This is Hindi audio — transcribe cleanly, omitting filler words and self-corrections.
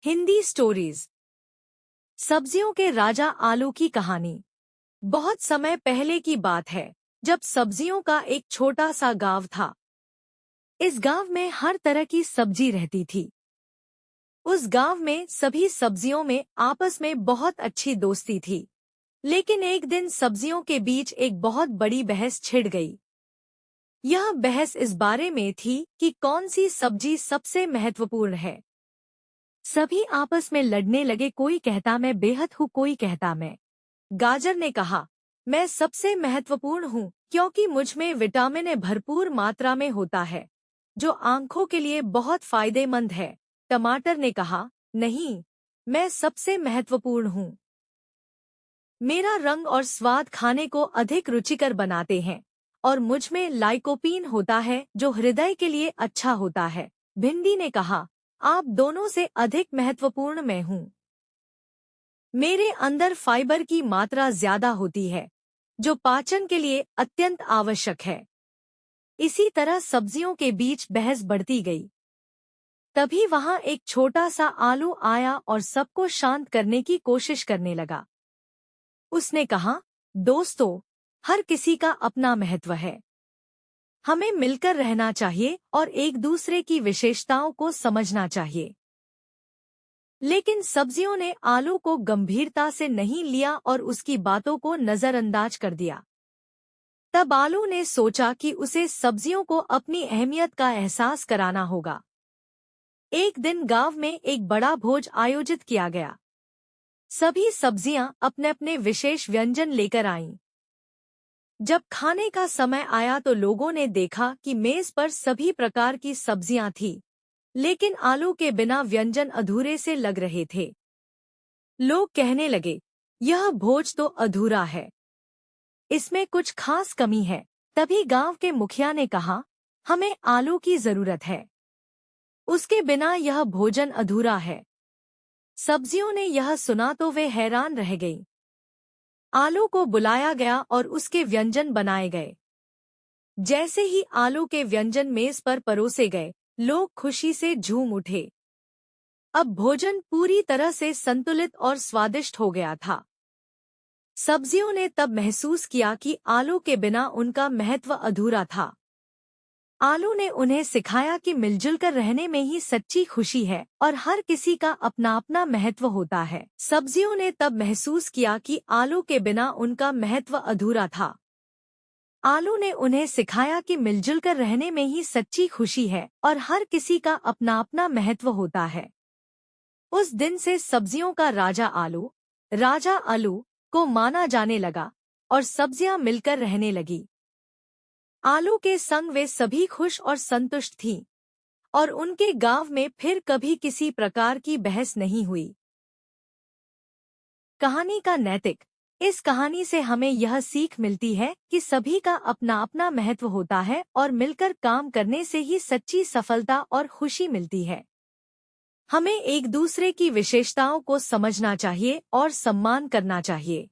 हिंदी स्टोरीज। सब्जियों के राजा आलू की कहानी। बहुत समय पहले की बात है, जब सब्जियों का एक छोटा सा गांव था। इस गांव में हर तरह की सब्जी रहती थी। उस गांव में सभी सब्जियों में आपस में बहुत अच्छी दोस्ती थी। लेकिन एक दिन सब्जियों के बीच एक बहुत बड़ी बहस छिड़ गई। यह बहस इस बारे में थी कि कौन सी सब्जी सबसे महत्वपूर्ण है। सभी आपस में लड़ने लगे। कोई कहता मैं बेहद हूँ, कोई कहता मैं। गाजर ने कहा, मैं सबसे महत्वपूर्ण हूँ क्योंकि मुझ में विटामिन ए भरपूर मात्रा में होता है, जो आंखों के लिए बहुत फायदेमंद है। टमाटर ने कहा, नहीं, मैं सबसे महत्वपूर्ण हूँ। मेरा रंग और स्वाद खाने को अधिक रुचिकर बनाते हैं और मुझ में लाइकोपीन होता है, जो हृदय के लिए अच्छा होता है। भिंडी ने कहा, आप दोनों से अधिक महत्वपूर्ण मैं हूँ। मेरे अंदर फाइबर की मात्रा ज्यादा होती है, जो पाचन के लिए अत्यंत आवश्यक है। इसी तरह सब्जियों के बीच बहस बढ़ती गई। तभी वहां एक छोटा सा आलू आया और सबको शांत करने की कोशिश करने लगा। उसने कहा, दोस्तों, हर किसी का अपना महत्व है। हमें मिलकर रहना चाहिए और एक दूसरे की विशेषताओं को समझना चाहिए। लेकिन सब्जियों ने आलू को गंभीरता से नहीं लिया और उसकी बातों को नजरअंदाज कर दिया। तब आलू ने सोचा कि उसे सब्जियों को अपनी अहमियत का एहसास कराना होगा। एक दिन गांव में एक बड़ा भोज आयोजित किया गया। सभी सब्जियां अपने अपने विशेष व्यंजन लेकर आईं। जब खाने का समय आया तो लोगों ने देखा कि मेज पर सभी प्रकार की सब्जियां थीं, लेकिन आलू के बिना व्यंजन अधूरे से लग रहे थे। लोग कहने लगे, यह भोज तो अधूरा है, इसमें कुछ खास कमी है। तभी गांव के मुखिया ने कहा, हमें आलू की जरूरत है, उसके बिना यह भोजन अधूरा है। सब्जियों ने यह सुना तो वे हैरान रह गईं। आलू को बुलाया गया और उसके व्यंजन बनाए गए। जैसे ही आलू के व्यंजन मेज पर परोसे गए, लोग खुशी से झूम उठे। अब भोजन पूरी तरह से संतुलित और स्वादिष्ट हो गया था। सब्जियों ने तब महसूस किया कि आलू के बिना उनका महत्व अधूरा था। आलू ने उन्हें सिखाया कि मिलजुल कर रहने में ही सच्ची खुशी है और हर किसी का अपना अपना महत्व होता है। सब्जियों ने तब महसूस किया कि आलू के बिना उनका महत्व अधूरा था। आलू ने उन्हें सिखाया कि मिलजुल कर रहने में ही सच्ची खुशी है और हर किसी का अपना अपना महत्व होता है। उस दिन से सब्जियों का राजा आलू को माना जाने लगा और सब्जियां मिलकर रहने लगी। आलू के संग वे सभी खुश और संतुष्ट थीं और उनके गांव में फिर कभी किसी प्रकार की बहस नहीं हुई। कहानी का नैतिक। इस कहानी से हमें यह सीख मिलती है कि सभी का अपना अपना महत्व होता है और मिलकर काम करने से ही सच्ची सफलता और खुशी मिलती है। हमें एक दूसरे की विशेषताओं को समझना चाहिए और सम्मान करना चाहिए।